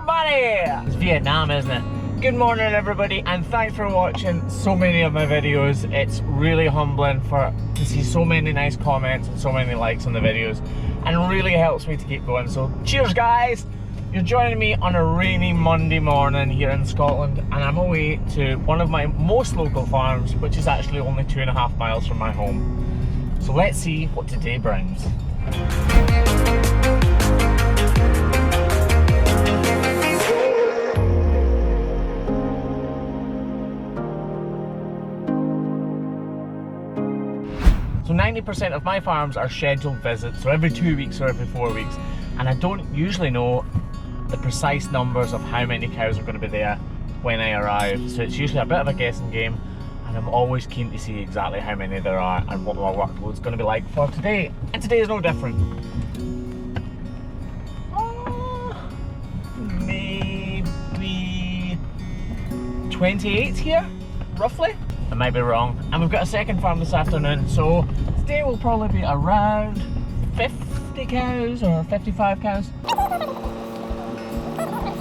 money! It's Vietnam, isn't it? Good morning everybody, and thanks for watching so many of my videos. It's really humbling to see so many nice comments and so many likes on the videos, and it really helps me to keep going. So cheers guys! You're joining me on a rainy Monday morning here in Scotland, and I'm away to one of my most local farms, which is actually only 2.5 miles from my home. So let's see what today brings. So 90% of my farms are scheduled visits, so every 2 weeks or every 4 weeks, and I don't usually know the precise numbers of how many cows are going to be there when I arrive. So it's usually a bit of a guessing game, and I'm always keen to see exactly how many there are and what my workload is going to be like for today. And today is no different. Maybe 28 here, roughly. I might be wrong. And we've got a second farm this afternoon, so today will probably be around 50 cows or 55 cows.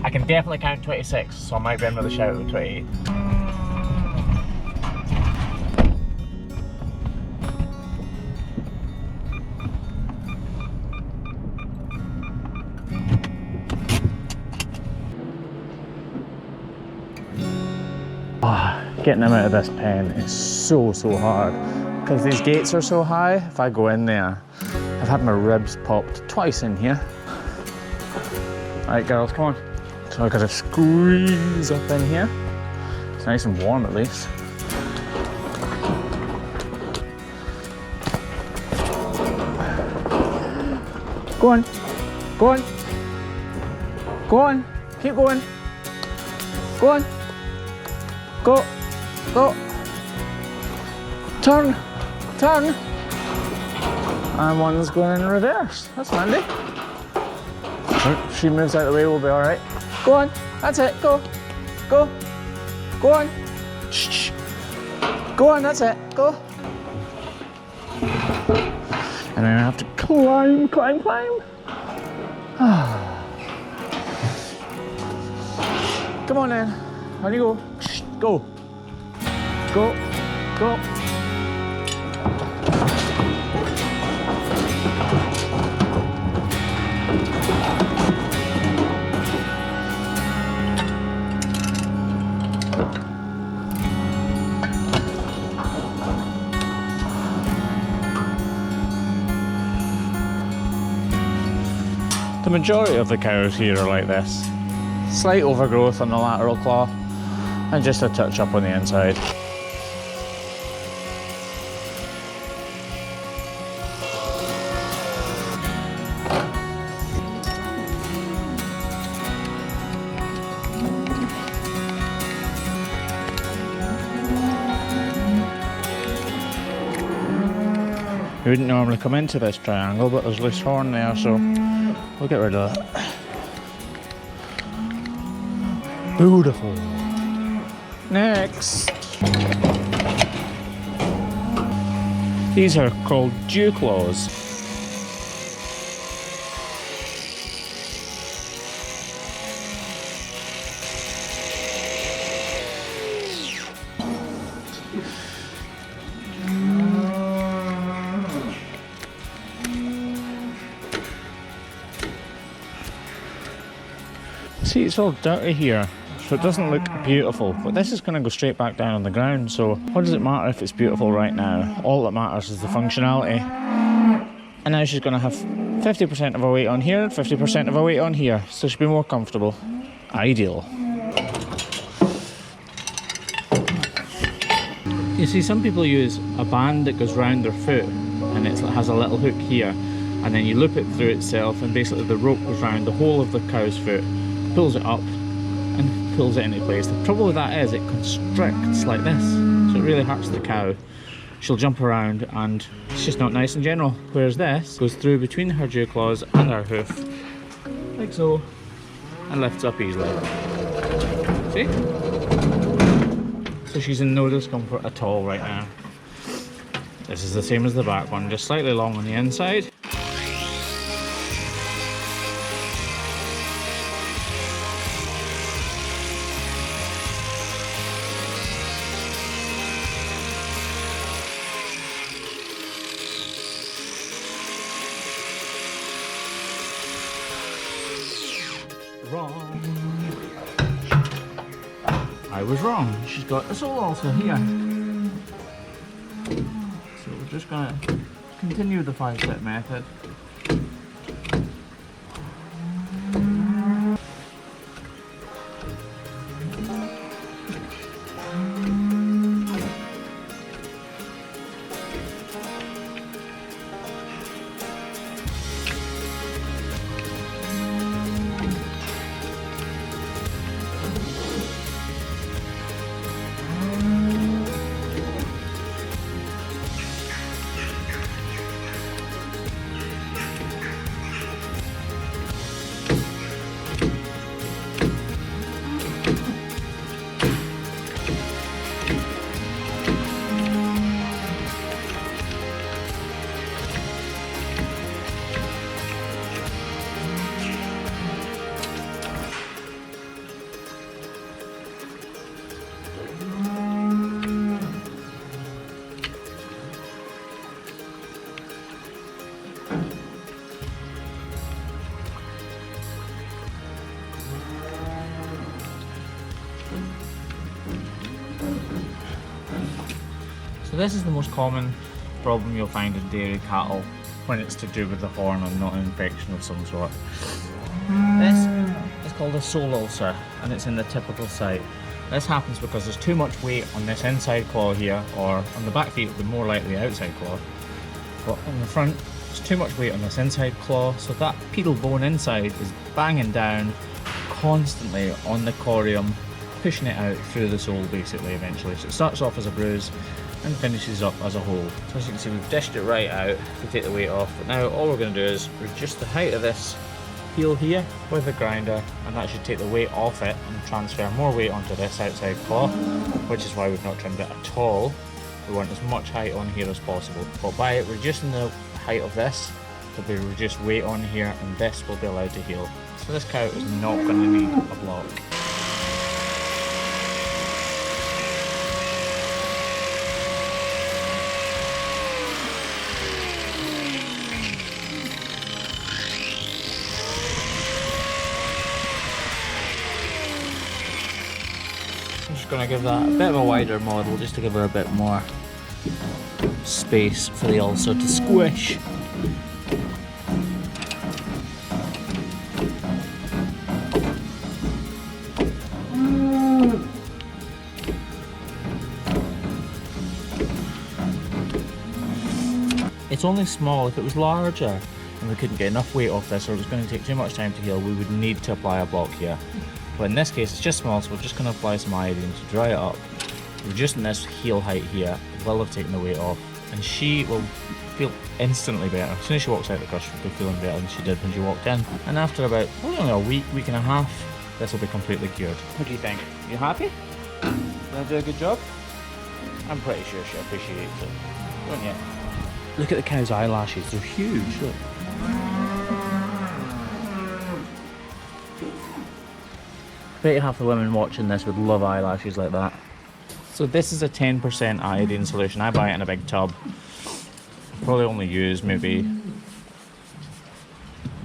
I can definitely count 26, so I might be in with a shout with 28. Getting them out of this pen is so hard because these gates are so high. If I go in there, I've had my ribs popped twice in here. Alright girls, come on. So I gotta squeeze up in here. It's nice and warm at least. Go on, go on, go on, keep going, go on, go. Go! Turn! Turn! And one's going in reverse. That's handy. If she moves out of the way, we'll be alright. Go on! That's it! Go! Go! Go on! Shh! Go on, that's it! Go! And then I have to climb! Come on then. How do you go? Shh, go! Go, go. The majority of the cows here are like this. Slight overgrowth on the lateral claw and just a touch up on the inside. You wouldn't normally come into this triangle, but there's loose horn there, so we'll get rid of that. Beautiful. Next. These are called dew claws. See, it's all dirty here, so it doesn't look beautiful, but this is going to go straight back down on the ground, so what does it matter if it's beautiful right now? All that matters is the functionality. And now she's going to have 50% of her weight on here, 50% of her weight on here, so she'll be more comfortable. Ideal. You see, some people use a band that goes round their foot, and it has a little hook here, and then you loop it through itself, and basically the rope goes round the whole of the cow's foot, pulls it up and pulls it into place. The trouble with that is it constricts like this, so it really hurts the cow. She'll jump around and it's just not nice in general. Whereas this goes through between her dew claws and her hoof, like so, and lifts up easily. See? So she's in no discomfort at all right now. This is the same as the back one, just slightly long on the inside. Wrong. I was wrong. She's got a sole ulcer here. So we're just gonna continue the 5-step method. So this is the most common problem you'll find in dairy cattle when it's to do with the horn and not an infection of some sort. This is called a sole ulcer and it's in the typical site. This happens because there's too much weight on this inside claw here, or on the back feet it would be more likely outside claw. But on the front, there's too much weight on this inside claw, so that pedal bone inside is banging down constantly on the corium, pushing it out through the sole basically eventually. So it starts off as a bruise and finishes up as a hole. So as you can see, we've dished it right out to take the weight off, but now all we're going to do is reduce the height of this heel here with a grinder, and that should take the weight off it and transfer more weight onto this outside claw, which is why we've not trimmed it at all. We want as much height on here as possible, but by reducing the height of this, there'll be reduced weight on here and this will be allowed to heal. So this cow is not going to need a block. I'm just going to give that a bit of a wider model just to give her a bit more space for the ulcer to squish. It's only small. If it was larger and we couldn't get enough weight off this, or it was going to take too much time to heal, we would need to apply a block here. But in this case it's just small, so we're just going to apply some iodine to dry it up. Reducing this heel height here will have taken the weight off, and she will feel instantly better. As soon as she walks out the crush, she'll be feeling better than she did when she walked in. And after about only a week and a half, this will be completely cured. What do you think? You happy? Did I do a good job? I'm pretty sure she appreciates it, don't you? Look at the cow's eyelashes, they're huge, look. I bet half the women watching this would love eyelashes like that. So this is a 10% iodine solution. I buy it in a big tub. Probably only use maybe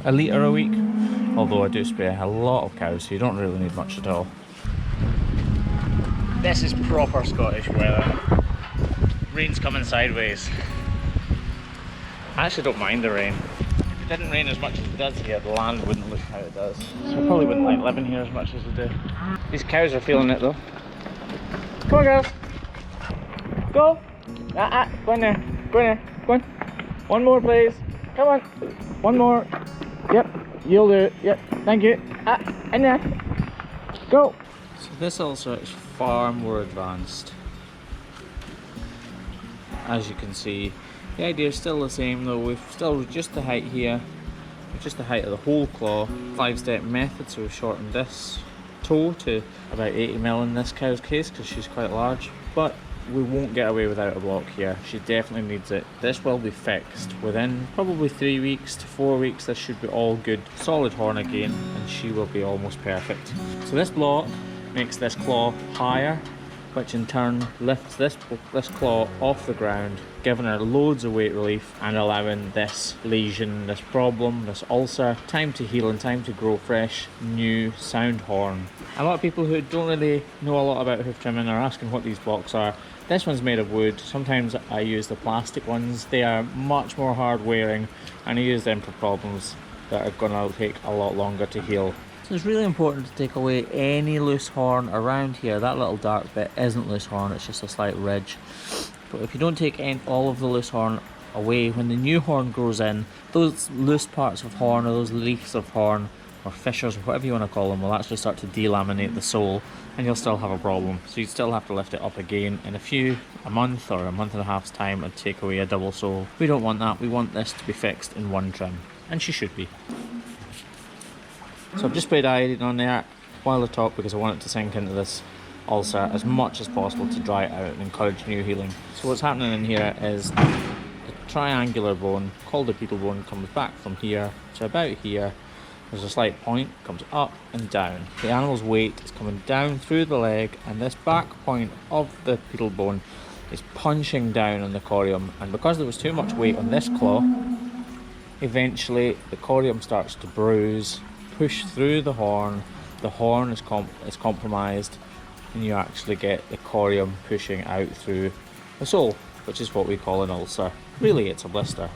a litre a week, although I do spray a lot of cows, so you don't really need much at all. This is proper Scottish weather. Rain's coming sideways. I actually don't mind the rain. If it didn't rain as much as it does here, the land wouldn't look how it does. So I probably wouldn't like living here as much as I do. These cows are feeling it though. Come on girls! Go! Go in there. Go in there. Go on. One more please. Come on. One more. Yep. You'll do it. Yep. Thank you. In there. Go! So this ulcer is far more advanced. As you can see, the idea is still the same though. We've still reduced the height here, reduced the height of the whole claw. 5-step method, so we've shortened this toe to about 80mm in this cow's case because she's quite large. But we won't get away without a block here. She definitely needs it. This will be fixed within probably 3 weeks to 4 weeks. This should be all good, solid horn again, and she will be almost perfect. So this block makes this claw higher which in turn lifts this claw off the ground, giving her loads of weight relief and allowing this lesion, this problem, this ulcer, time to heal and time to grow fresh, new, sound horn. A lot of people who don't really know a lot about hoof trimming are asking what these blocks are. This one's made of wood. Sometimes I use the plastic ones. They are much more hard wearing, and I use them for problems that are going to take a lot longer to heal. So it's really important to take away any loose horn around here. That little dark bit isn't loose horn, it's just a slight ridge. But if you don't take all of the loose horn away, when the new horn grows in, those loose parts of horn, or those leaves of horn, or fissures, or whatever you want to call them, will actually start to delaminate the sole, and you'll still have a problem. So you still have to lift it up again in a month or a month and a half's time and take away a double sole. We don't want that. We want this to be fixed in one trim, and she should be. So I've just sprayed iodine on there while I talk because I want it to sink into this ulcer as much as possible to dry it out and encourage new healing. So what's happening in here is the triangular bone called the pedal bone comes back from here to about here. There's a slight point, comes up and down. The animal's weight is coming down through the leg, and this back point of the pedal bone is punching down on the corium, and because there was too much weight on this claw, eventually the corium starts to bruise, push through the horn is compromised, and you actually get the corium pushing out through the sole, which is what we call an ulcer. Really, it's a blister.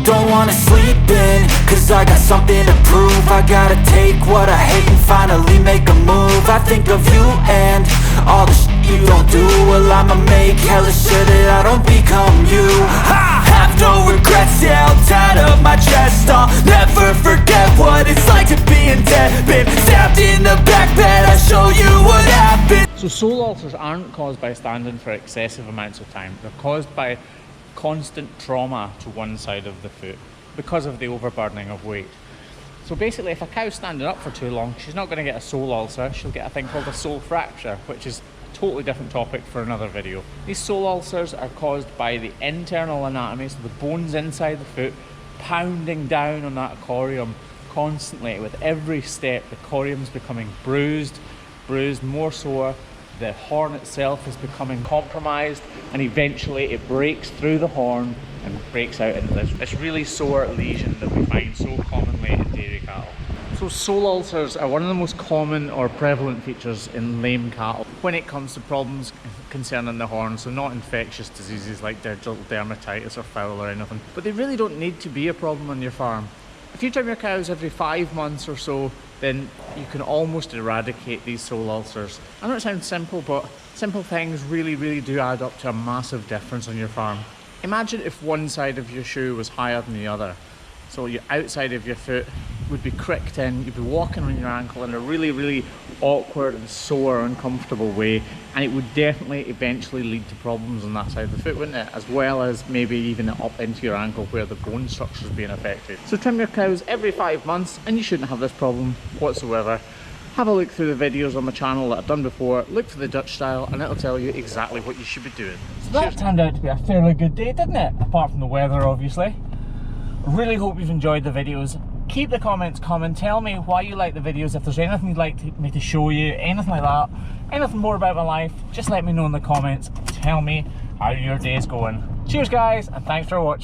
don't wanna sleep in, cause I got something to prove. I gotta take what I hate and finally make a move. I think of you and all the shit you don't do. Well, I'ma make hella sure that I don't become you. I have no regrets, yeah, I'll tie up my chest. I'll never forget what it's like to be in debt. Been stabbed in the back bed, I'll show you what happened. So sole ulcers aren't caused by standing for excessive amounts of time. They're caused by constant trauma to one side of the foot because of the overburdening of weight. So basically, if a cow's standing up for too long, she's not going to get a sole ulcer, she'll get a thing called a sole fracture, which is a totally different topic for another video. These sole ulcers are caused by the internal anatomy, so the bones inside the foot, pounding down on that corium constantly. With every step, the corium's becoming bruised, more sore, the horn itself is becoming compromised, and eventually it breaks through the horn and breaks out into this really sore lesion that we find so commonly in dairy cattle. So sole ulcers are one of the most common or prevalent features in lame cattle when it comes to problems concerning the horn, so not infectious diseases like dermatitis or foul or anything. But they really don't need to be a problem on your farm. If you trim your cows every 5 months or so, then you can almost eradicate these sole ulcers. I know it sounds simple, but simple things really do add up to a massive difference on your farm. Imagine if one side of your shoe was higher than the other. So your outside of your foot would be cricked in, you'd be walking on your ankle in a really awkward and sore, uncomfortable way, and it would definitely eventually lead to problems on that side of the foot, wouldn't it? As well as maybe even up into your ankle where the bone structure is being affected. So trim your cows every 5 months and you shouldn't have this problem whatsoever. Have a look through the videos on my channel that I've done before, look for the Dutch style, and it'll tell you exactly what you should be doing. So that turned out to be a fairly good day, didn't it? Apart from the weather, obviously. Really hope you've enjoyed the videos. Keep the comments coming, tell me why you like the videos, if there's anything you'd like me to show you, anything like that, anything more about my life, just let me know in the comments. Tell me how your day's going. Cheers guys, and thanks for watching.